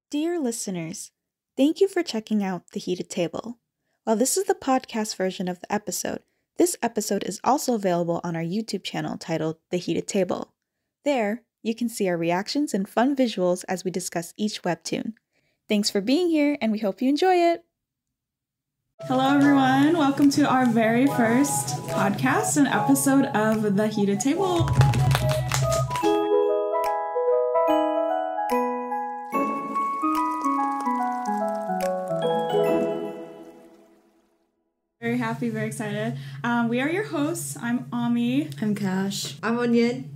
Dear listeners, thank you for checking out The Heated Table. While this is the podcast version of the episode, this episode is also available on our YouTube channel titled The Heated Table. There, you can see our reactions and fun visuals as we discuss each webtoon. Thanks for being here, and we hope you enjoy it! Hello everyone, welcome to our very first podcast and episode of The Heated Table. Very happy, very excited. We are your hosts. I'm Ami. I'm Cash. I'm Onion.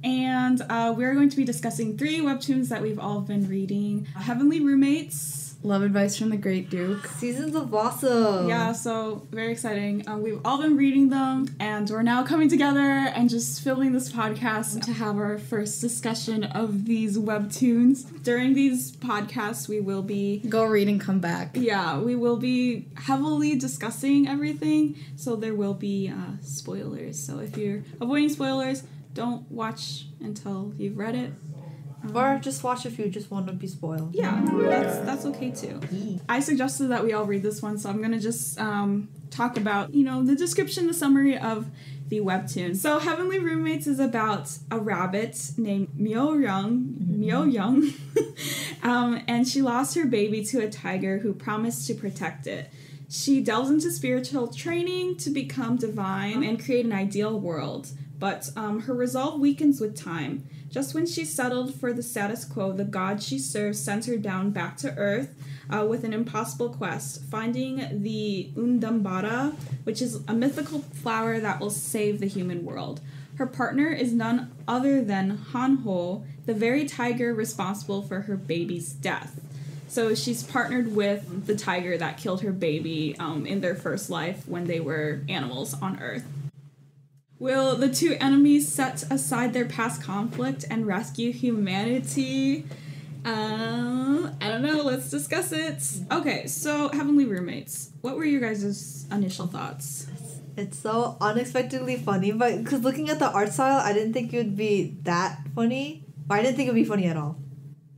And we're going to be discussing 3 webtoons that we've all been reading. Heavenly Roommates. Love Advice from the Great Duke. Seasons of Blossom. Yeah, so very exciting. We've all been reading them, and we're now coming together and just filming this podcast to have our first discussion of these webtoons. During these podcasts, we will be... Go read and come back. Yeah, we will be heavily discussing everything, so there will be spoilers. So if you're avoiding spoilers, don't watch until you've read it. Or just watch if you just want to be spoiled. Yeah, that's okay too. I suggested that we all read this one, so I'm going to just talk about, the description, the summary of the webtoon. So Heavenly Roommates is about a rabbit named Myo-young, and she lost her baby to a tiger who promised to protect it. She delves into spiritual training to become divine and create an ideal world, but her resolve weakens with time. Just when she settled for the status quo, the god she serves sends her down back to Earth with an impossible quest, finding the Undambara, which is a mythical flower that will save the human world. Her partner is none other than Hanho, the very tiger responsible for her baby's death. So she's partnered with the tiger that killed her baby in their first life when they were animals on Earth. Will the two enemies set aside their past conflict and rescue humanity? I don't know. Let's discuss it. Okay, so Heavenly Roommates. What were your guys' initial thoughts? It's so unexpectedly funny, but because looking at the art style, I didn't think it would be that funny. But I didn't think it would be funny at all.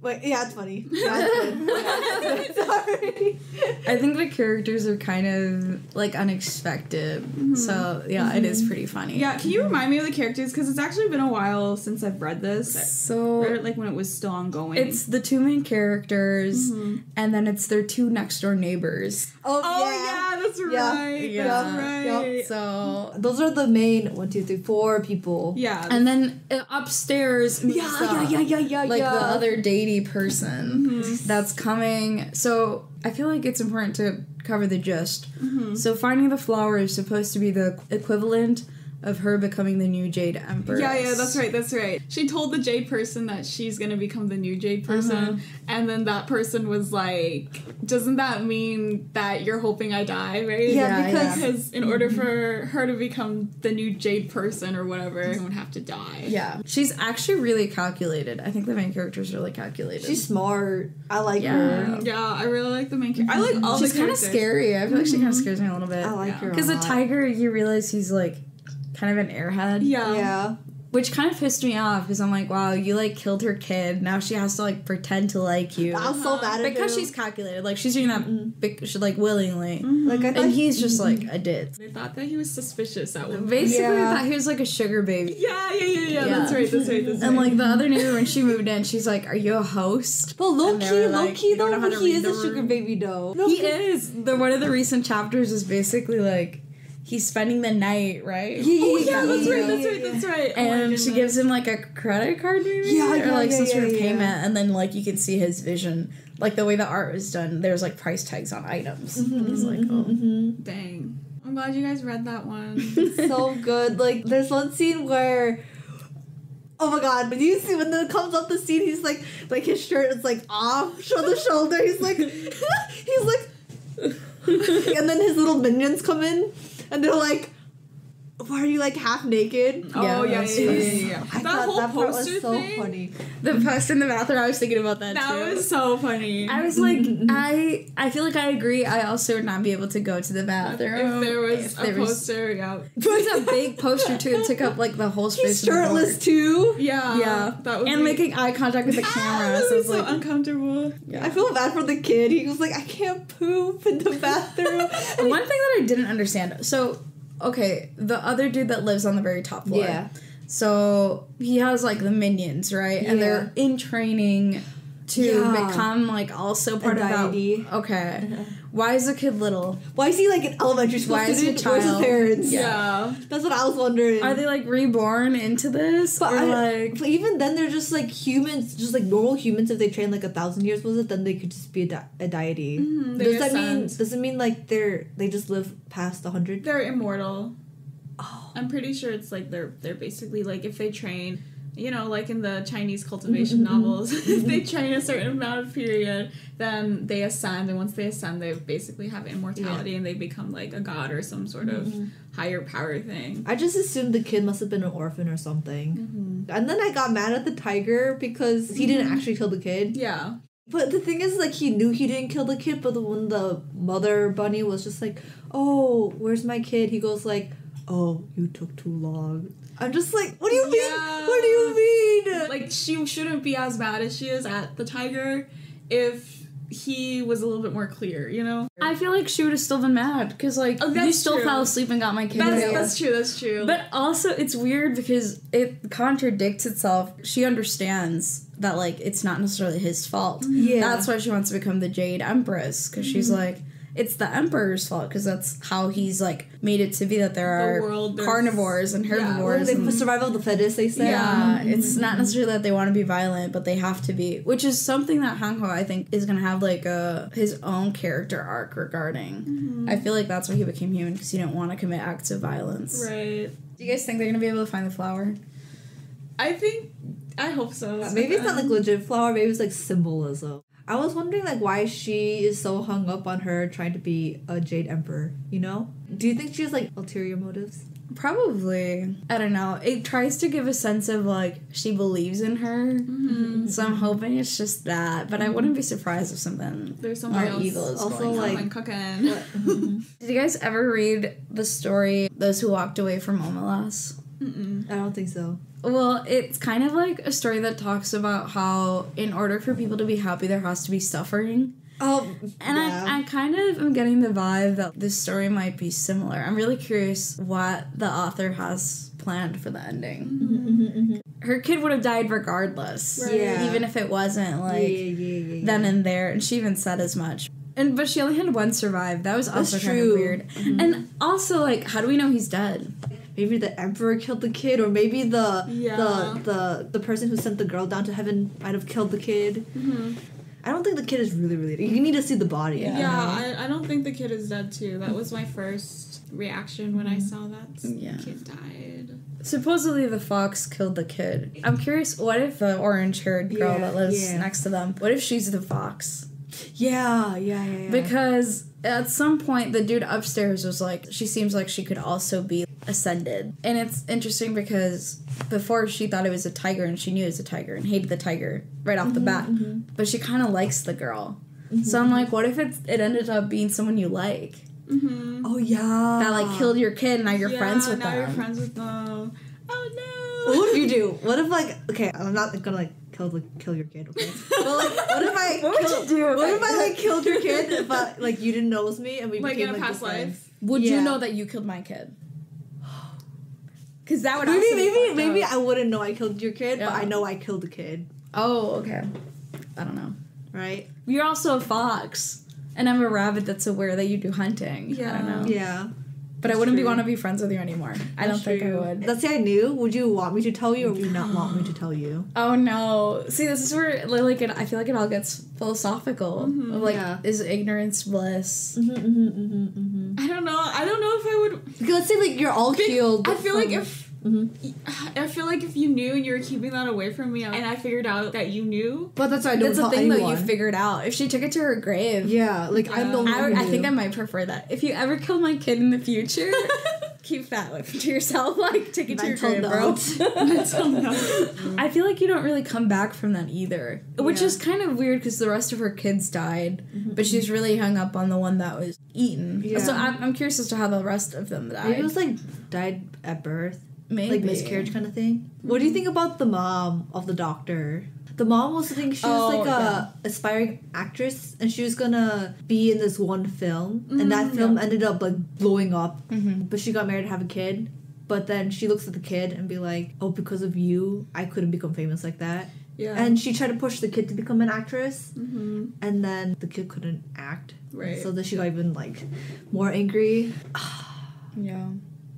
Wait, yeah, it's funny. Yeah, it's funny. Sorry. I think the characters are kind of, unexpected. Mm-hmm. So, yeah, It is pretty funny. Yeah, can you remind me of the characters? Because it's actually been a while since I've read this. So... I read it, when it was still ongoing. It's the 2 main characters, and then it's their 2 next-door neighbors. Oh yeah, that's right. Yeah. That's right. Yep. So... Those are the main 1, 2, 3, 4 people. Yeah. And then upstairs... Yeah. The other datey person that's coming. So I feel like it's important to cover the gist. So finding the flower is supposed to be the equivalent of her becoming the new Jade Empress. Yeah, that's right. She told the Jade person that she's gonna become the new Jade person, and then that person was like, doesn't that mean that you're hoping I die, right? Yeah, because in order for her to become the new Jade person or whatever, everyone would have to die. Yeah. She's actually really calculated. I think the main character is really calculated. She's smart. I like her. Yeah, I really like the main character. I like all She's the characters. She's kind of scary. I feel like she kind of scares me a little bit. I like her because a tiger, you realize he's kind of an airhead. Yeah. Which kind of pissed me off because I'm like, wow, you killed her kid. Now she has to pretend to like you. I was so mad at him. Because she's calculated. She's doing that willingly. And he's just a ditz. They thought that he was suspicious at one point. Basically, I thought he was a sugar baby. Yeah. That's right. And the other neighbor, when she moved in, she's like, are you a host? Well, low key though, he is a sugar baby though. He is. One of the recent chapters is basically he's spending the night, right? That's right. And she gives him a credit card, maybe? Or some sort of payment, and then you can see his vision. The way the art was done, there's price tags on items. And he's like, oh. Dang. I'm glad you guys read that one. So good. There's one scene where, oh my god, when you see, when it comes up the scene, he's his shirt is off, shoulder. He's and then his little minions come in, and they're like, why are you like half naked? Oh yeah. I That thought whole that part poster was so thing. funny. The post in the bathroom, I was thinking about that too. That was so funny. I was like, I feel like I agree. I also would not be able to go to the bathroom. If there was a poster, yeah. There was a big poster too. It took up like the whole space. He's shirtless too. Yeah. That would And be, making eye contact with the camera. that So was it's so like, uncomfortable. yeah. I feel bad for the kid. He was like, I can't poop in the bathroom. One thing that I didn't understand. So, okay, the other dude that lives on the very top floor. Yeah. So he has like the minions, right? And they're in training to become like also part of deity. that. Okay. Why is the kid little? Why is he like an elementary school Why is he a student? Where's his child? parents? Yeah. That's what I was wondering. Are they like reborn into this? But, or even then, they're just like humans, just like normal humans. If they train like 1,000 years, was it? Then they could just be a deity. They ascend. Does it mean like they just live past 100? They're immortal. Oh. I'm pretty sure it's like they're basically like if they train, you know, like in the Chinese cultivation novels, if they train a certain amount of period, then they ascend, and once they ascend, they basically have immortality and they become like a god or some sort of higher power thing. I just assumed the kid must have been an orphan or something. And then I got mad at the tiger because he didn't actually kill the kid. Yeah. But the thing is, like, he knew he didn't kill the kid, but when the mother bunny was just like, oh, where's my kid? He goes like, oh, you took too long. I'm just like, what do you mean? Yeah. What do you mean? Like, she shouldn't be as mad as she is at the tiger if he was a little bit more clear, you know? I feel like she would have still been mad because like you still true. fell asleep and got my kid. That's true. But also, it's weird because it contradicts itself. She understands that, like, it's not necessarily his fault. Yeah. That's why she wants to become the Jade Empress, because she's like, it's the Emperor's fault, because that's how he's, like, made it to be that there are carnivores and herbivores. Like, survival of the fittest, they say. Yeah, it's not necessarily that they want to be violent, but they have to be, which is something that Hanho, I think, is going to have, like, his own character arc regarding. I feel like that's why he became human, because he didn't want to commit acts of violence. Right. Do you guys think they're going to be able to find the flower? I hope so. Maybe it's not like legit flower, maybe it's like symbolism. I was wondering like why she is so hung up on her trying to be a Jade Emperor, you know? Do you think she has like ulterior motives? Probably. I don't know. It tries to give a sense of like she believes in her. So I'm hoping it's just that. But I wouldn't be surprised if there's something else evil is also going like on. cooking. Did you guys ever read the story Those Who Walked Away from Omelas? I don't think so. Well, it's kind of like a story that talks about how in order for people to be happy, there has to be suffering. Oh, And yeah. I kind of am getting the vibe that this story might be similar. I'm really curious what the author has planned for the ending. Her kid would have died regardless. Right. Yeah. Even if it wasn't like yeah. then and there. And she even said as much. But she only had one survive. That was also kind of true. weird. And also, like, how do we know he's dead? Maybe the emperor killed the kid, or maybe the person who sent the girl down to heaven might have killed the kid. I don't think the kid is really you need to see the body. Yeah, I don't think the kid is dead too. That was my first reaction when I saw that the kid died. Supposedly the fox killed the kid. I'm curious, what if the orange-haired girl that lives next to them, what if she's the fox? Yeah. Because at some point, the dude upstairs was like, she seems like she could also be ascended. And it's interesting because before she thought it was a tiger and she knew it was a tiger and hated the tiger right off the bat. But she kind of likes the girl. So I'm like, what if it ended up being someone you like? Oh, yeah. That, like, killed your kid and now you're friends with them. Now you're friends with them. Oh, no. What would you do? What if, like, okay, I'm not gonna, like, kill your kid, okay? But, like, what if I What would you do? What if I, like, killed your kid, but, like, you didn't know it was me and we Like became, in a like, past good friends? life? Would you know that you killed my kid? Because that would also be fucked Maybe up. I wouldn't know I killed your kid, but Yeah. I know I killed the kid, Oh, okay. I don't know. right? You're also a fox. And I'm a rabbit that's aware that you do hunting. I don't know. Yeah. But I wouldn't want to be friends with you anymore. I don't think I would. Let's say I knew. Would you want me to tell you, or would you not want me to tell you? Oh no! See, this is where like I feel like it all gets philosophical. Of, like, is ignorance bliss? I don't know. I don't know if I would. Because let's say like you're all healed. I feel like if. I feel like if you knew and you were keeping that away from me, and I figured out that you knew. But that's why I don't That's tell the thing anyone. that you figured out. If she took it to her grave, Yeah, like I'm the one who I think knew. I might prefer that. If you ever kill my kid in the future, keep that to yourself. Like, take it to your grave, bro. Mental note. I feel like you don't really come back from that either. Which is kind of weird because the rest of her kids died. But she's really hung up on the one that was eaten. Yeah. So I'm curious as to how the rest of them died. Maybe it was like died at birth. Maybe. Like miscarriage kind of thing. What do you think about the mom of the doctor? The mom was thinking she was like a aspiring actress and she was gonna be in this one film and that film ended up like blowing up. But she got married and have a kid. But then she looks at the kid and be like, oh, because of you, I couldn't become famous like that. Yeah. And she tried to push the kid to become an actress. And then the kid couldn't act. Right. So then she got even like more angry. Yeah.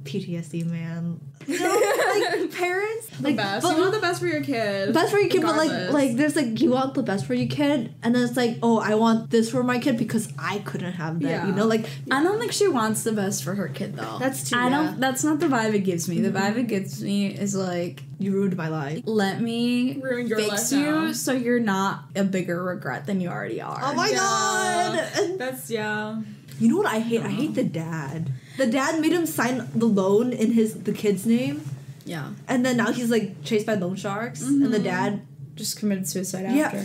PTSD, man. You know, like parents, the best. But you want the best for your kid. Best for your kid, regardless. but like there's like you want the best for your kid, and then it's like, oh, I want this for my kid because I couldn't have that. Yeah. You know, like I don't think she wants the best for her kid though. That's too. That's not the vibe it gives me. The vibe it gives me is like, you ruined my life. Let me ruin your fix life you now. So you're not a bigger regret than you already are. Oh my god. That's You know what I hate? I hate the dad. The dad made him sign the loan in the kid's name. Yeah. And then now he's like chased by loan sharks, and the dad just committed suicide after.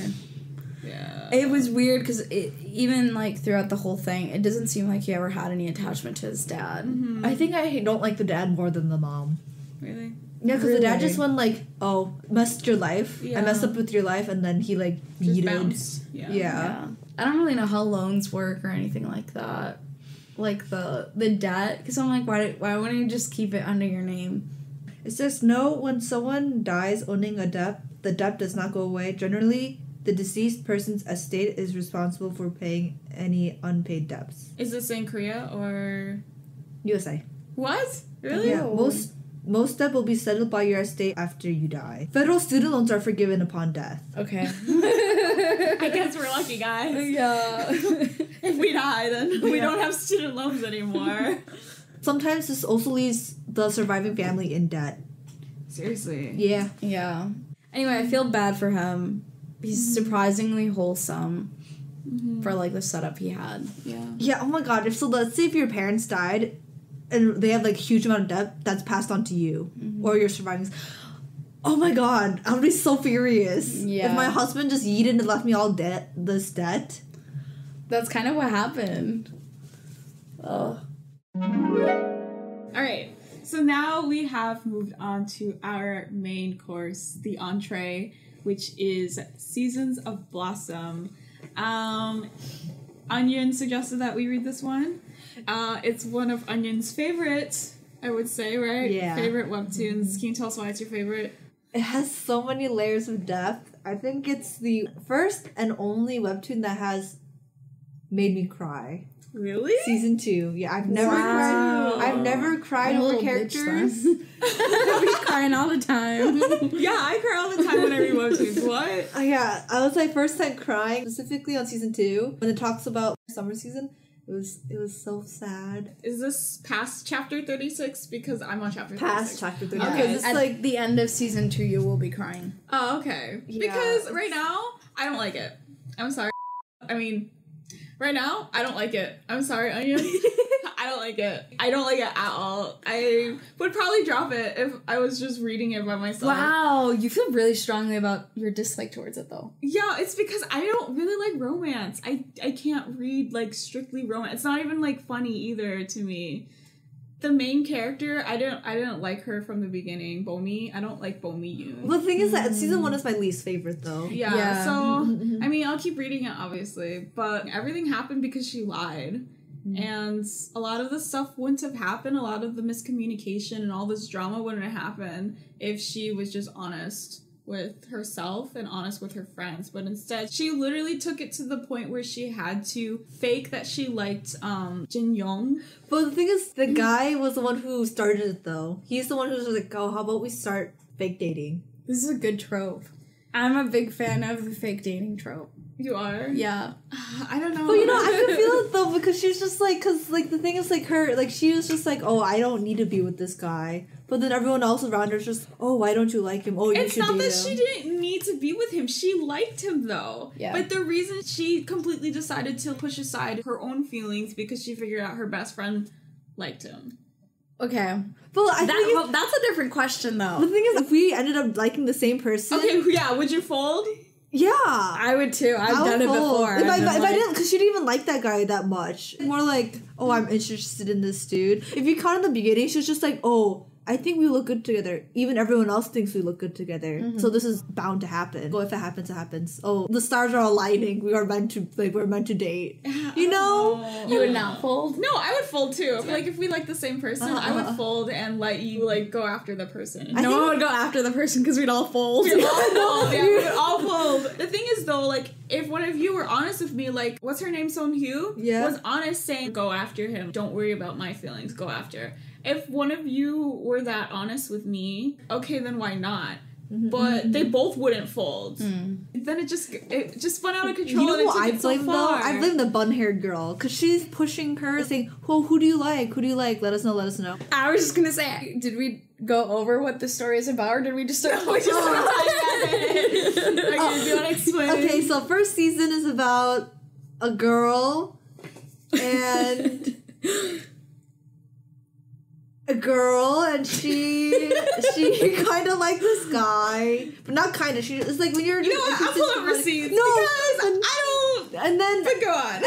Yeah. It was weird because even like throughout the whole thing, it doesn't seem like he ever had any attachment to his dad. I think I don't like the dad more than the mom. Really? Yeah, because the dad just went like, oh, messed your life. I messed up with your life, and then he like bounced. Yeah. I don't really know how loans work or anything like that. Like the debt, because I'm like, why wouldn't you just keep it under your name? It says no, when someone dies owning a debt, the debt does not go away. Generally, the deceased person's estate is responsible for paying any unpaid debts. Is this in Korea or USA? What? Really? Yeah, most debt will be settled by your estate after you die. Federal student loans are forgiven upon death. Okay. I guess we're lucky, guys. Yeah. If we die, then we don't have student loans anymore. Sometimes this also leaves the surviving family in debt. Seriously. Yeah. Yeah. Anyway, I feel bad for him. He's surprisingly wholesome for like the setup he had. Yeah. Yeah, oh my god. Let's say if your parents died and they have like huge amount of debt that's passed on to you or your surviving. Oh my god, I would be so furious. Yeah. If my husband just yeeted and left me all this debt. That's kind of what happened. Oh. Alright, so now we have moved on to our main course, the entree, which is Seasons of Blossom. Onion suggested that we read this one. It's one of Onion's favorite, I would say, right? Yeah. Favorite webtoons. Can you tell us why it's your favorite? It has so many layers of depth. I think it's the first and only webtoon that has made me cry. Really? Season 2. Yeah, I've never cried. I've never cried over characters. I'll be crying all the time. Yeah, I cry all the time when I read webtoons. What? Yeah, I was like first time crying, specifically on season 2 when it talks about summer season. It was so sad. Is this past chapter 36? Because I'm on chapter 36. Past chapter 36. Okay, It's at like the end of season 2, you will be crying. Oh, okay. Yeah. Because right now, I don't like it. I'm sorry. I mean, right now, I don't like it. I'm sorry, Onion. I don't like it. I don't like it at all. I would probably drop it if I was just reading it by myself. Wow, you feel really strongly about your dislike towards it, though. Yeah, it's because I don't really like romance. I can't read, like, strictly romance. It's not even, like, funny either to me. The main character, I didn't like her from the beginning, Bomi. I don't like Bomi Yoon. well, the thing is that season 1 is my least favorite though. Yeah, so, I mean, I'll keep reading it, obviously, but everything happened because she lied. And a lot of the stuff wouldn't have happened, a lot of the miscommunication and all this drama wouldn't have happened if she was just honest with herself and honest with her friends. But instead, she literally took it to the point where she had to fake that she liked Jin Young. But the thing is, the guy was the one who started it though. He's the one who was like, oh, how about we start fake dating? This is a good trope. I'm a big fan of the fake dating trope. You are? Yeah. I don't know. But you know, I could feel it though because she was just like, because like the thing is like her, like she was just like, oh, I don't need to be with this guy. But then everyone else around her is just, oh, why don't you like him? Oh, you it's should not date that him. she didn't need to be with him. She liked him though. Yeah. But the reason she completely decided to push aside her own feelings because she figured out her best friend liked him. Okay. But I think that's a different question, though. the thing is, if we ended up liking the same person... Okay, yeah, would you fold? Yeah. I would too. I've done it before. If I didn't, because she didn't even like that guy that much. More like, oh, I'm interested in this dude. If you caught in the beginning, she was just like, oh, I think we look good together. Even everyone else thinks we look good together. So this is bound to happen. Oh, if it happens, it happens. Oh, the stars are aligning. We're meant to date. You know? You would not fold? No, I would fold too. If we like the same person, I would fold and let you like go after the person. No one would go after the person because we'd all fold. We'd all fold. Yeah, we would all fold. The thing is though, like, if one of you were honest with me, like, what's her name, Son-hyu? Yeah. Was honest saying, go after him. Don't worry about my feelings. Go after. If one of you were that honest with me, okay, then why not? But they both wouldn't fold. Then it just spun out of control. You know what I blame blame though? I blame the bun-haired girl because she's pushing her, saying, "Well, who do you like? Who do you like? Let us know. Let us know." I was just gonna say, did we go over what the story is about, or did we just start? Okay, do you want to explain? Okay, so first season is about a girl and. She kind of like this guy, but not kind of. It's like when you're. You know what? I'll pull up receipts. No, because I don't. And then. But go on.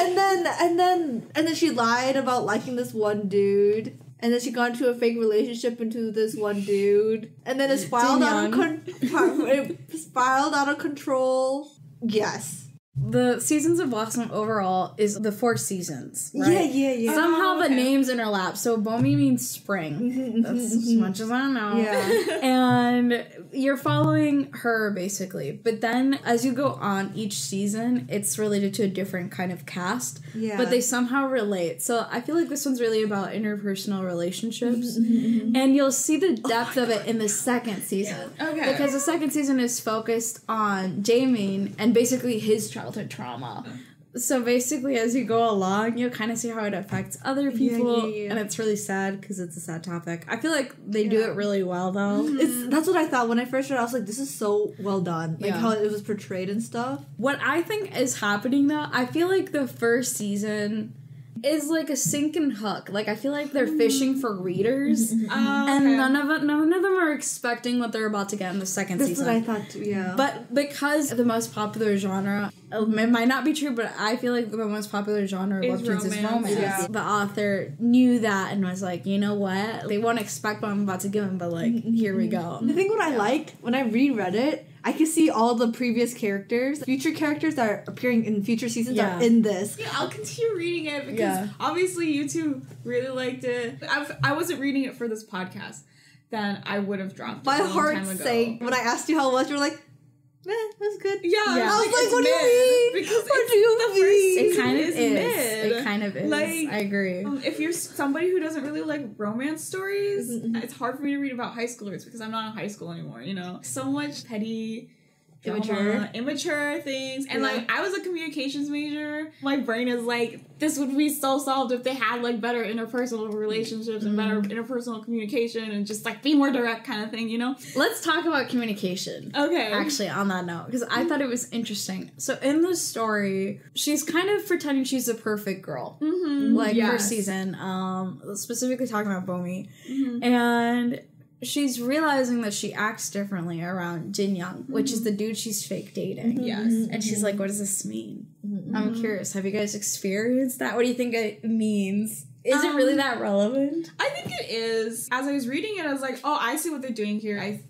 And then she lied about liking this one dude, and then she got into a fake relationship into this one dude, and then it spiraled out of control. Yes. The Seasons of Blossom overall is the 4 seasons, right? Yeah. Somehow the names interlap. So Bomi means spring. That's as much as I know. Yeah. And you're following her, basically. But then, as you go on each season, it's related to a different kind of cast. Yeah. But they somehow relate. So I feel like this one's really about interpersonal relationships. And you'll see the depth of it in the second season. Okay. Because the second season is focused on Jaemin and basically his childhood trauma. So basically, as you go along, you'll kind of see how it affects other people, and it's really sad because it's a sad topic. I feel like they do it really well, though. That's what I thought when I first read it. I was like, this is so well done, like how it was portrayed and stuff. What I think is happening, though, I feel like the first season is like a sink and hook. Like, I feel like they're fishing for readers, and none of them are expecting what they're about to get in the second season. That's what I thought too, yeah. But because the most popular genre, it might not be true, but I feel like the most popular genre of Webtoons is romance. Yeah. The author knew that and was like, you know what? They won't expect what I'm about to give them, but like, here we go. I think what I liked when I reread it, I could see all the previous characters, future characters that are appearing in future seasons are in this. Yeah, I'll continue reading it because obviously you two really liked it. I wasn't reading it for this podcast, then I would have dropped it. My heart sank when I asked you how it was. You were like, that's good. Yeah. I was like, what do you mean? Because what do you mean? It kind of is. Mid. It kind of is. Like, I agree. If you're somebody who doesn't really like romance stories, it's hard for me to read about high schoolers because I'm not in high school anymore, you know? So much petty, drama, immature things. And like, I was a communications major. My brain is like, this would be so solved if they had like better interpersonal relationships and better interpersonal communication and just like be more direct kind of thing, you know? Let's talk about communication. Okay. Actually, on that note, because I thought it was interesting. So in the story, she's kind of pretending she's a perfect girl. Like, first season. Specifically talking about Bomi. And she's realizing that she acts differently around Jin Young, which is the dude she's fake dating. Yes. And she's like, what does this mean? I'm curious. Have you guys experienced that? What do you think it means? Is it really that relevant? I think it is. As I was reading it, I was like, oh, I see what they're doing here. I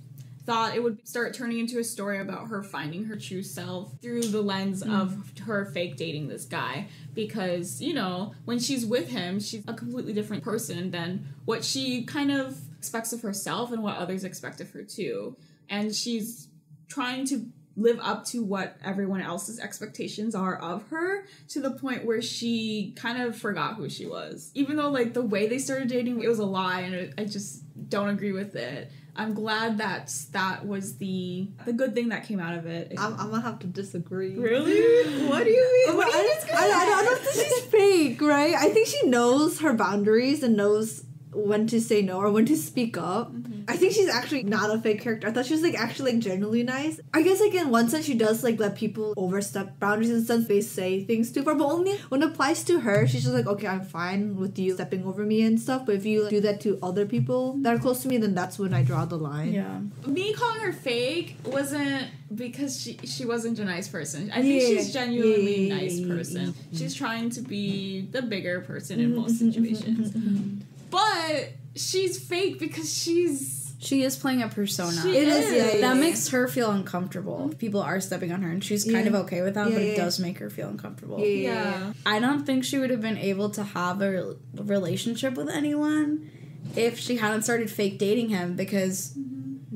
thought it would start turning into a story about her finding her true self through the lens of her fake dating this guy. Because, you know, when she's with him, she's a completely different person than what she kind of expects of herself and what others expect of her too. And she's trying to live up to what everyone else's expectations are of her to the point where she kind of forgot who she was. Even though like the way they started dating, it was a lie and I just don't agree with it. I'm glad that was the good thing that came out of it. I'm gonna have to disagree. Really? What do you mean? I don't think she's fake, right? I think she knows her boundaries and knows when to say no or when to speak up. I think she's actually not a fake character. I thought she was like actually like genuinely nice. I guess like in one sense she does like let people overstep boundaries in the sense they say things to her, but only when it applies to her, she's just like, okay, I'm fine with you stepping over me and stuff. But if you do that to other people that are close to me, then that's when I draw the line. Yeah. Me calling her fake wasn't because she wasn't a nice person. I think she's genuinely a nice person. She's trying to be the bigger person in most situations. But she's fake because she is playing a persona. It is. That makes her feel uncomfortable. People are stepping on her, and she's kind of okay with that, but it does make her feel uncomfortable. Yeah. I don't think she would have been able to have a relationship with anyone if she hadn't started fake dating him, because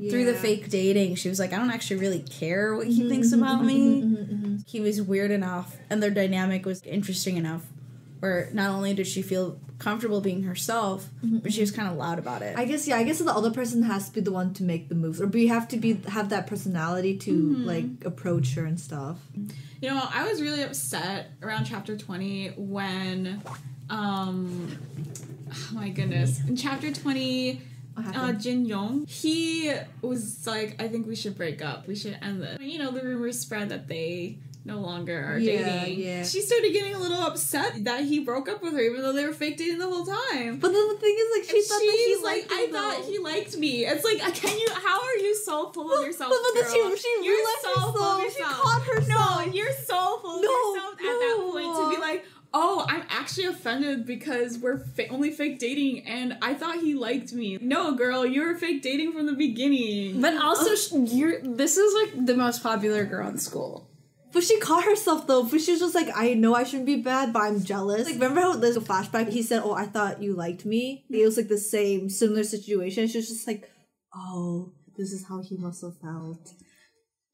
through the fake dating, she was like, I don't actually really care what he thinks about me. He was weird enough, and their dynamic was interesting enough, where not only did she feel comfortable being herself, but she was kind of loud about it. I guess the other person has to be the one to make the moves, or we have to have that personality to like approach her and stuff. You know, I was really upset around chapter 20 when oh my goodness, in chapter 20 Jin Yong, he was like, I think we should break up, we should end this. You know, the rumors spread that they no longer are dating. Yeah. She started getting a little upset that he broke up with her, even though they were fake dating the whole time. But then the thing is, like, she thought that he liked I thought he liked me. It's like, how are you so full of yourself, girl? You're so full of yourself. She caught herself. No, you're so full of yourself at that point to be like, oh, I'm actually offended because we're only fake dating, and I thought he liked me. No, girl, you were fake dating from the beginning. But also, this is like the most popular girl in school. But she caught herself though. But she was just like, I know I shouldn't be bad, but I'm jealous. Like, remember how there's a flashback? He said, "Oh, I thought you liked me." It was like the similar situation. She was just like, "Oh, this is how he must have felt."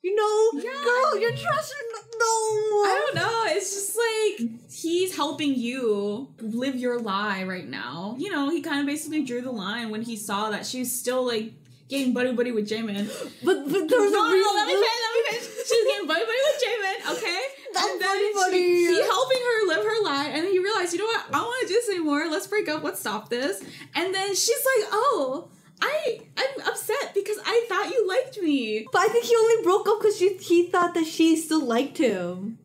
You know, girl, you're trusting. No, I don't know. It's just like he's helping you live your lie right now. You know, he kind of basically drew the line when he saw that she was still like getting buddy with Jaemin. But there was let me finish. She was getting buddy with Jaemin, okay? And then he helping her live her lie, and then he realized, you know what? I don't want to do this anymore. Let's break up. Let's stop this. And then she's like, oh, I'm upset because I thought you liked me. But I think he only broke up because he thought that she still liked him.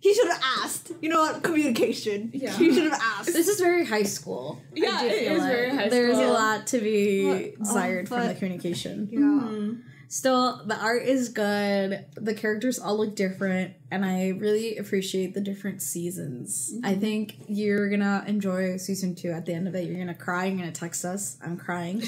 He should have asked. You know what? Communication. Yeah. He should have asked. This is very high school. Yeah, it is very high school. There's a lot to be desired from the communication. Yeah. Still, the art is good. The characters all look different, and I really appreciate the different seasons. I think you're gonna enjoy season 2. At the end of it, you're gonna cry. You're gonna text us. I'm crying.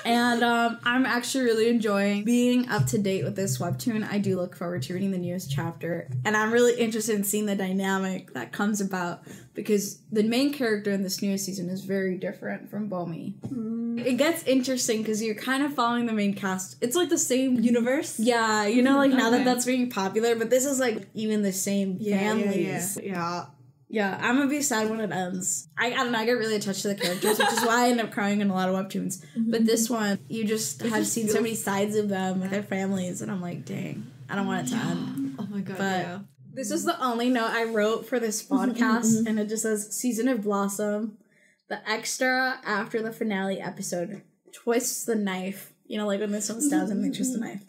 And I'm actually really enjoying being up to date with this webtoon. I do look forward to reading the newest chapter, and I'm really interested in seeing the dynamic that comes about, because the main character in this newest season is very different from Bomi. It gets interesting because you're kind of following the main cast. It's like the same universe. Yeah, you know, like now that that's being popular, but this is like even the same families. Yeah, I'm gonna be sad when it ends. I don't know, I get really attached to the characters, which is why I end up crying in a lot of webtoons. But this one, you just have seen so many sides of them with their families, and I'm like, dang, I don't want it to end. Oh my god, but this is the only note I wrote for this podcast, and it just says, Season of Blossom. The extra after the finale episode twists the knife. You know, like when this one stabs and they twist the knife.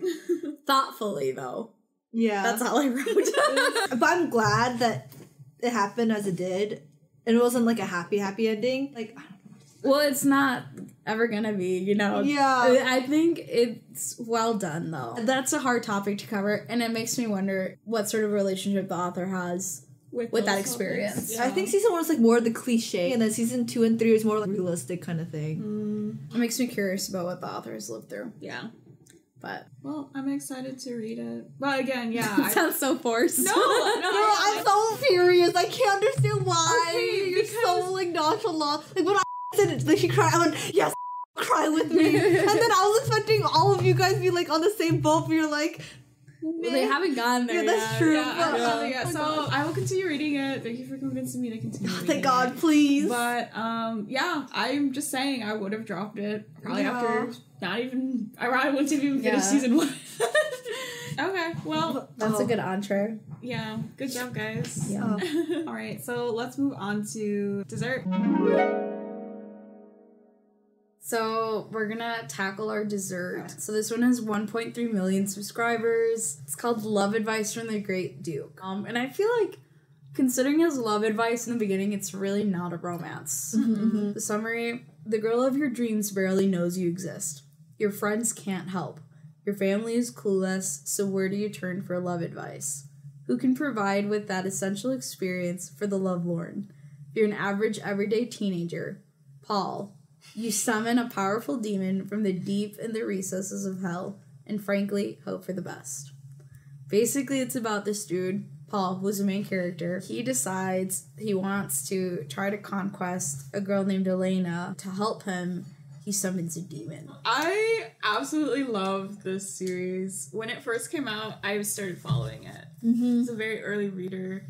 Thoughtfully, though. Yeah. That's all I wrote. But I'm glad that it happened as it did, and it wasn't like a happy ending. Like, I don't know. Well, it's not ever gonna be, you know. Yeah. I think it's well done, though. That's a hard topic to cover, and it makes me wonder what sort of relationship the author has with that experience. Yeah. I think season 1 was like more the cliche, and then season 2 and 3 is more like realistic kind of thing. It makes me curious about what the author has lived through. Yeah. But well, I'm excited to read it. But again, it sounds so forced. No, I'm so furious. I can't understand why you're so like nonchalant. Like when I said it, like she cried, I went, yes, cry with me. And then I was expecting all of you guys to be like on the same boat, but you're like, well, they haven't gone there. Yeah, that's true. Yeah. So I will continue reading it. Thank you for convincing me to continue reading Thank God, please. But yeah, I'm just saying I would have dropped it probably after not even. I probably wouldn't even finish season 1. Okay, well, that's a good entree. Yeah, good job, guys. Yeah. All right, so let's move on to dessert. So we're gonna tackle our dessert. So this one has 1.3 million subscribers. It's called Love Advice from the Great Duke. And I feel like, considering it as love advice in the beginning, it's really not a romance. The summary: the girl of your dreams barely knows you exist. Your friends can't help. Your family is clueless, so where do you turn for love advice? Who can provide with that essential experience for the lovelorn? If you're an average, everyday teenager, Paul, you summon a powerful demon from the deep in the recesses of hell, and frankly, hope for the best. Basically, it's about this dude, Paul, who's the main character. He decides he wants to try to conquest a girl named Elena. To help him, he summons a demon. I absolutely love this series. When it first came out, I started following it. I was a very early reader.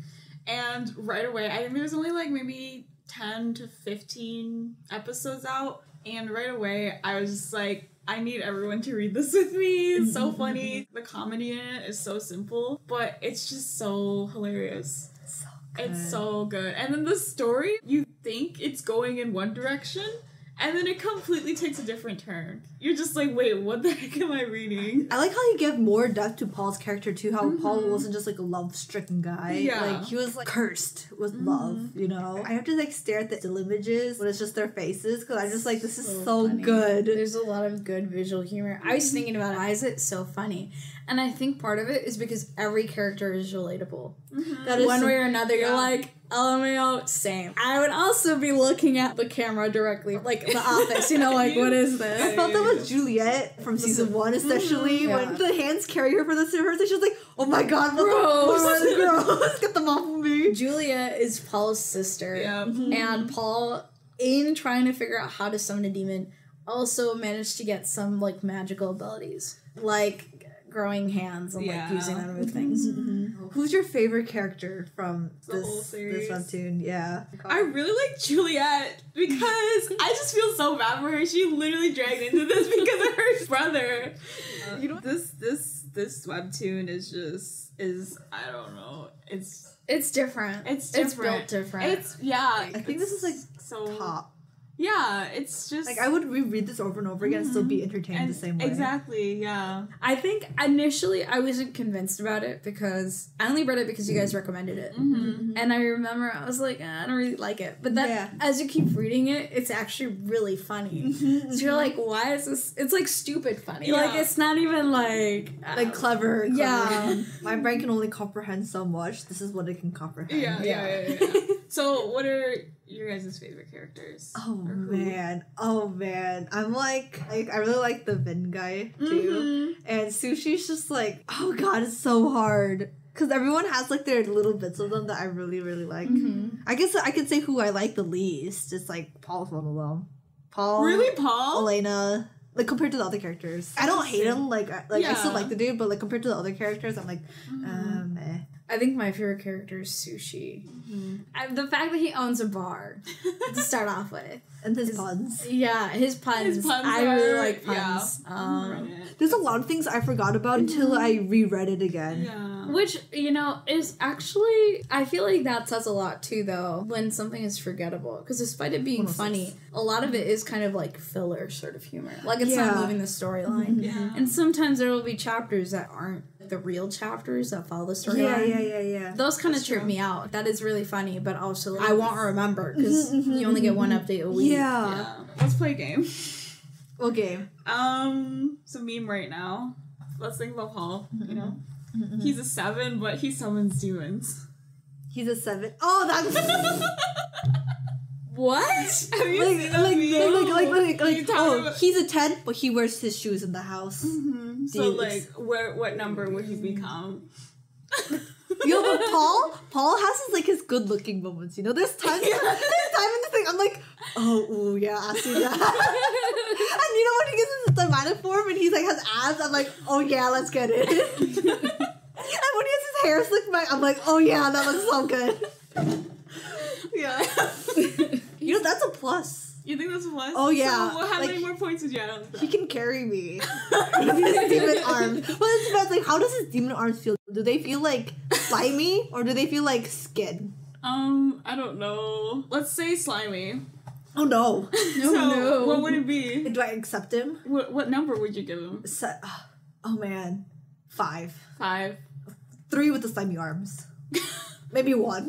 And right away, I think there was only like maybe 10 to 15 episodes out. And right away, I was just like, I need everyone to read this with me. It's so funny. The comedy in it is so simple, but it's just so hilarious. It's so good. And then the story, you think it's going in one direction, and then it completely takes a different turn. You're just like, wait, what the heck am I reading? I like how you give more depth to Paul's character too, how Paul wasn't just like a love-stricken guy. Yeah. Like, he was like cursed with love, you know? I have to like stare at the still images when it's just their faces, because I'm just like, this is so funny. good. There's a lot of good visual humor. I was thinking about why is it so funny? And I think part of it is because every character is relatable. That is One so- way or another, you're like, LMAO, same. I would also be looking at the camera directly, like The Office, you know, like, what is this? I felt that with Juliet from season 1, especially when the hands carry her for the rehearsal. She was like, "Oh my god, gross! Get them off of me." Julia is Paul's sister, and Paul, in trying to figure out how to summon a demon, also managed to get some like magical abilities, like growing hands and like using them with things. Who's your favorite character from The whole series? this webtoon? Yeah, I really like Juliet because I just feel so bad for her. She literally dragged into this because of her brother. You know, this webtoon is I don't know. It's different. It's different. It's built different. It's I think this is like so top. Yeah, it's just Like, I would reread this over and over again and still be entertained the same way. Exactly, yeah. I think initially I wasn't convinced about it because I only read it because you guys recommended it. And I remember I was like, I don't really like it. But then as you keep reading it, it's actually really funny. So you're like, why is this? It's like stupid funny. Yeah. Like, it's not even like clever. Yeah. My brain can only comprehend so much. This is what it can comprehend. Yeah. So, what are your guys' favorite characters? Oh man. I'm like I really like the Vin guy too. And Sushi's just like, oh god, it's so hard. Because everyone has like their little bits of them that I really, really like. I guess I could say who I like the least. It's like Paul's one of them. Paul. Really, Paul? Elena. Like, compared to the other characters. I don't hate him. Like I still like the dude, but like compared to the other characters, I'm like, eh. I think my favorite character is Sushi. The fact that he owns a bar to start off with. And his puns. Yeah, his puns. I really like puns. There's a lot of things I forgot about until I reread it again. Yeah. Which, you know, is actually, I feel like that says a lot too, though, when something is forgettable. Because despite it being funny, a lot of it is kind of like filler sort of humor. Like, it's not moving the storyline. And sometimes there will be chapters that aren't the real chapters that follow the storyline. Yeah. Those kind of trip me out. That is really funny, but also I won't remember because you only get one update a week. Yeah. Let's play a game. What game? So meme right now. Let's think about Paul, you know? He's a 7, but he summons demons. He's a 7. Oh, that's... What? Have you seen that meme? Oh, he's a 10, but he wears his shoes in the house. So, like, what number would he become? Yo, but Paul has his good looking moments, you know? There's time in the thing, I'm like, oh, yeah, I see that. And you know when he gets his divided form and he's like has abs, I'm like, oh yeah, let's get it. And when he has his hair slicked back, I'm like, oh yeah, that looks so good. Yeah. You know, that's a plus. You think that's a plus? Oh yeah. So how many more points would you add on to that? He can carry me. His demon arms. Well, it's about like, how does his demon arms feel? Do they feel like slimy or do they feel like skin? I don't know. Let's say slimy. Oh no. So, what would it be? Do I accept him? What number would you give him? Oh man. 5. 5. 3 with the slimy arms. Maybe 1.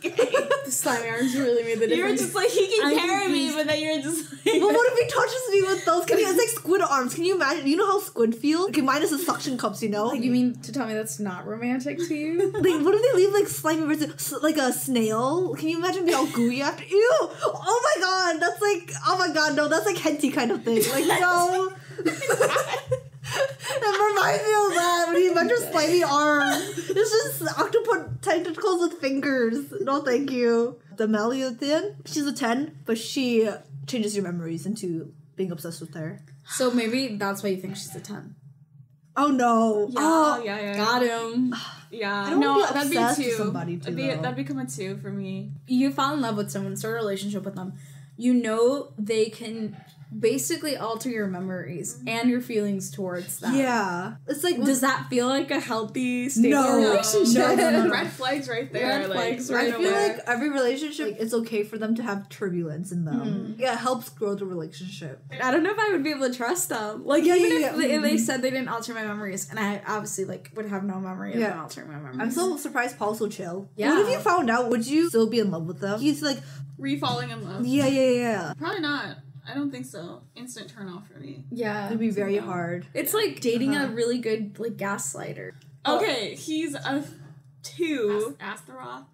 The slimy arms really made the difference. You're just like, he can carry me, but then you're just like... But what if he touches me with those? It's like squid arms. Can you imagine? You know how squid feels? Okay, minus the suction cups, you know? Like, you mean to tell me that's not romantic to you? Like, what if they leave like slimy versus like a snail? Can you imagine being all gooey after? Ew! Oh my god, that's like, oh my god, no, that's like henty kind of thing. Like, no. That reminds me of that when you mentioned slimy arms. It's just octopus tentacles with fingers. No, thank you. The Meliothin, she's a 10, but she changes your memories into being obsessed with her. So maybe that's why you think she's a 10. Oh no! Yeah. Got him. Yeah. I don't want to be that'd obsessed be 2. with somebody too. That'd become a 2 for me. You fall in love with someone, start a relationship with them. You know they can basically alter your memories and your feelings towards them. Yeah. It's like, does that feel like a healthy, stable No. relationship? No. Red flags right there. Red flags right I feel away. like every relationship, it's okay for them to have turbulence in them. Yeah, it helps grow the relationship. I don't know if I would be able to trust them. Like, Yeah, even yeah, if they said they didn't alter my memories, and I obviously, like, would have no memory of them altering my memories. I'm so surprised Paul's so chill. Yeah. What if you found out? Would you still be in love with them? He's like, Re-falling in love. yeah. Probably not. I don't think so. Instant turn off for me. Yeah. It'd be very hard. It's like dating a really good, like, gaslighter. Okay, he's a 2, Astaroth,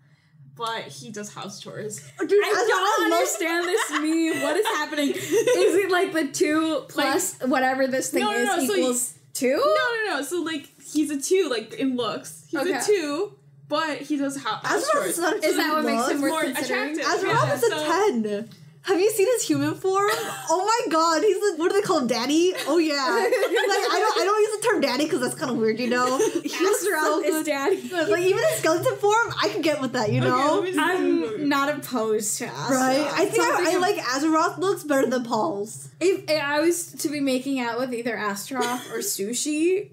but he does house chores. Dude, I don't understand this meme. What is happening? Is it like the 2 plus whatever this thing is equals 2? No. So, like, he's a 2, like, in looks. He's a 2, but he does house chores. Is that what makes him more worth considering? attractive? Azeroth is a 10. Have you seen his human form? Oh my god, he's like, what do they call him, daddy? Oh yeah. Like, I don't use the term daddy because that's kind of weird, you know? Azeroth is daddy. Like, even his skeleton form, I can get with that, you know? Okay, I'm not opposed to Azeroth. Right? I think I like Azeroth looks better than Paul's. If I was to be making out with either Astaroth or Sushi,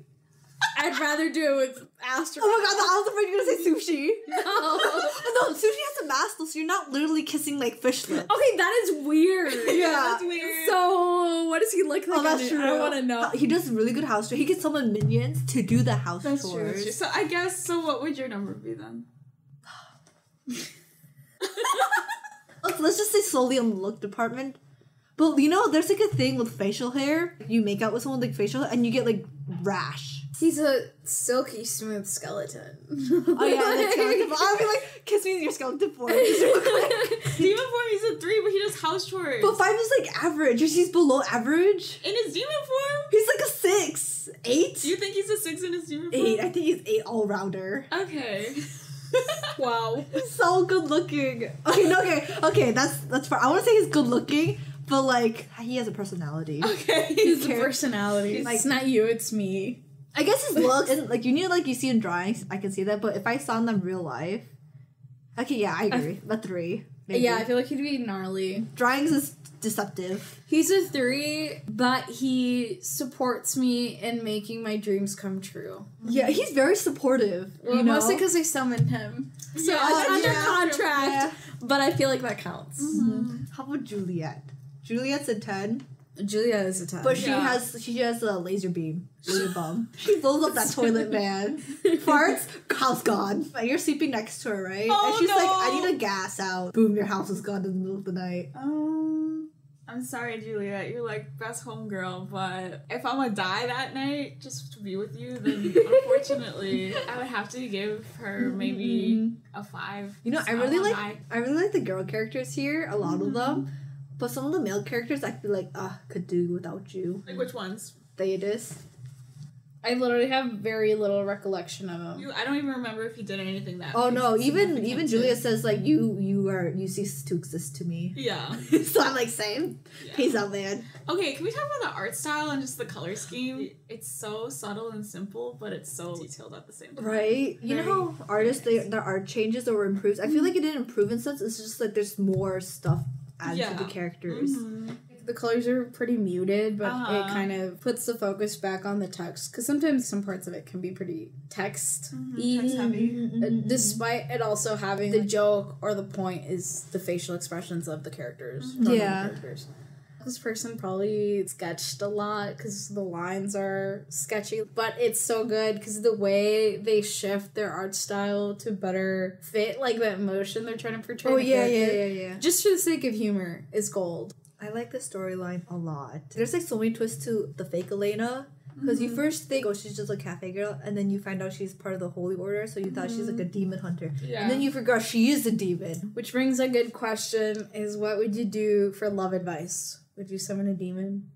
I'd rather do it with Astaroth. Oh my god, I was afraid you were gonna say sushi. No. No, sushi has a mask though, so you're not literally kissing like fish lips. Okay, that is weird. Yeah. That's weird. So, what does he look like? Oh, that's true. I want to know. He does really good house chores. He can summon minions to do the house That's chores. true, that's true. So I guess, what would your number be then? Let's just say solely on the look department. But you know, there's like a thing with facial hair. You make out with someone with like facial hair and you get like rash. He's a silky smooth skeleton. Oh yeah, like skeleton form. I'll be like, kiss me in your skeleton form. Just real quick. Demon form, he's a 3, but he does house chores. But 5 is like average. He's below average. In his demon form? He's like a 6. 8? Do you think he's a 6 in his demon form? 8. I think he's 8 all rounder. Okay. Wow. He's so good looking. Okay, that's fine. I want to say he's good looking, but like he has a personality. Okay. He's a personality. Like, it's not you, it's me. I guess his looks and like you see in drawings, I can see that. But if I saw him in real life, okay, yeah, I agree. A 3. Maybe. Yeah, I feel like he'd be gnarly. Drawings is deceptive. He's a 3, but he supports me in making my dreams come true. Yeah, he's very supportive. Well, you know? mostly because I summoned him. So Yeah, it's under yeah, contract, yeah. but I feel like that counts. Mm-hmm. How about Juliet? Juliet's a 10, Julia is a 10. but Yeah. she has a laser beam. Laser bomb. She blows up that toilet, man. Farts, house gone. And you're sleeping next to her, right? Oh, and she's no. like, I need a gas out. Boom, your house is gone in the middle of the night. I'm sorry, Juliet. You're like best homegirl, but if I'm gonna die that night just to be with you, then unfortunately I would have to give her maybe a 5. You know, So I really won't like die. the girl characters here, a lot of them. But some of the male characters I feel like, could do without you. Like which ones? Thetis. I literally have very little recollection of him. I don't even remember if he did anything that. Oh no, even significant Julia to- says like you cease to exist to me. Yeah. So I'm like, same. Yeah. Peace out, man. Okay, can we talk about the art style and just the color scheme? It's so subtle and simple, but it's so detailed at the same time. Right? You know how artists their art changes or improves? I feel like it didn't improve in sense. It's just like there's more stuff added to the characters. Mhm. the colors are pretty muted, but Uh-huh. it kind of puts the focus back on the text. Because sometimes some parts of it can be pretty text-y. Text heavy. Despite it also having the joke or the point is the facial expressions of the characters. from the Yeah. characters. This person probably sketched a lot because the lines are sketchy, but it's so good because the way they shift their art style to better fit like the emotion they're trying to portray. Oh the yeah, character, yeah. just for the sake of humor is gold. I like the storyline a lot. There's like so many twists to the fake Elena. Because you first think, oh, she's just a cafe girl, and then you find out she's part of the Holy Order, so you thought she's like a demon hunter. Yeah. And then you forgot she is a demon. Which brings a good question is what would you do for love advice? Would you summon a demon?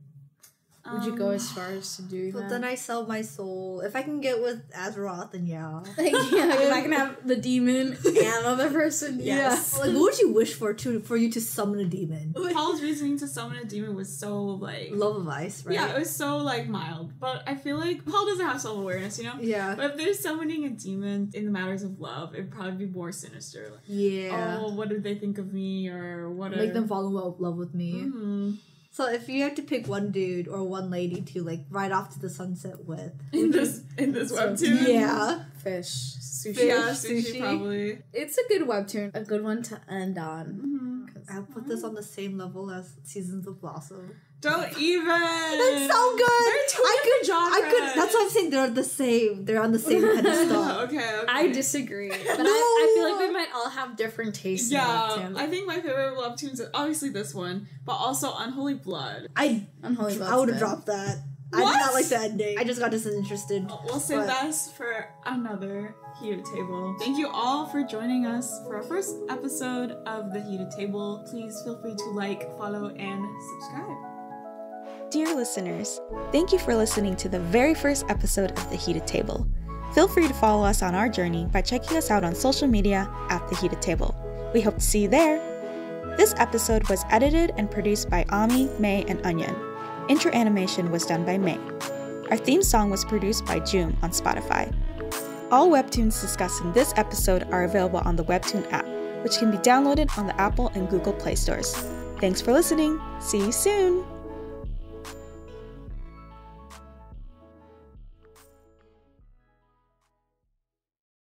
Would you go as far as to do But that? then I sell my soul. If I can get with Azeroth, then yeah. Like, yeah, if I can have the demon and another person, yes. Like, what would you wish for you to summon a demon? Paul's reasoning to summon a demon was so like Love of Ice, right? yeah, it was so like mild. But I feel like Paul doesn't have self-awareness, you know? Yeah. But if there's summoning a demon in the matters of love, it'd probably be more sinister. Like, Yeah. oh, what did they think of me, or what? Make them fall in love with me. Mm-hmm. So if you had to pick one dude or one lady to like ride off to the sunset with, in this webtoon. yeah, Fish. Sushi. Yeah, Sushi. sushi probably. It's a good webtoon. A good one to end on. Mm-hmm. I'll put this on the same level as Seasons of Blossom. Don't even. It's so good. They're two different genres. That's why I'm saying they're the same. They're on the same pedestal. Okay. I disagree. But No! I feel like we might all have different tastes in Yeah, webtoons. I think my favorite webtoons is obviously this one, but also Unholy Blood. Unholy Blood's I would have good. dropped that. I What? did not like the ending. I just got disinterested. We'll save But- that for another Heated Table. Thank you all for joining us for our first episode of the Heated Table. Please feel free to like, follow, and subscribe. Dear listeners, thank you for listening to the very first episode of The Heated Table. Feel free to follow us on our journey by checking us out on social media at The Heated Table. We hope to see you there. This episode was edited and produced by Ami, May, and Onion. Intro animation was done by May. Our theme song was produced by June on Spotify. All webtoons discussed in this episode are available on the Webtoon app, which can be downloaded on the Apple and Google Play stores. Thanks for listening. See you soon!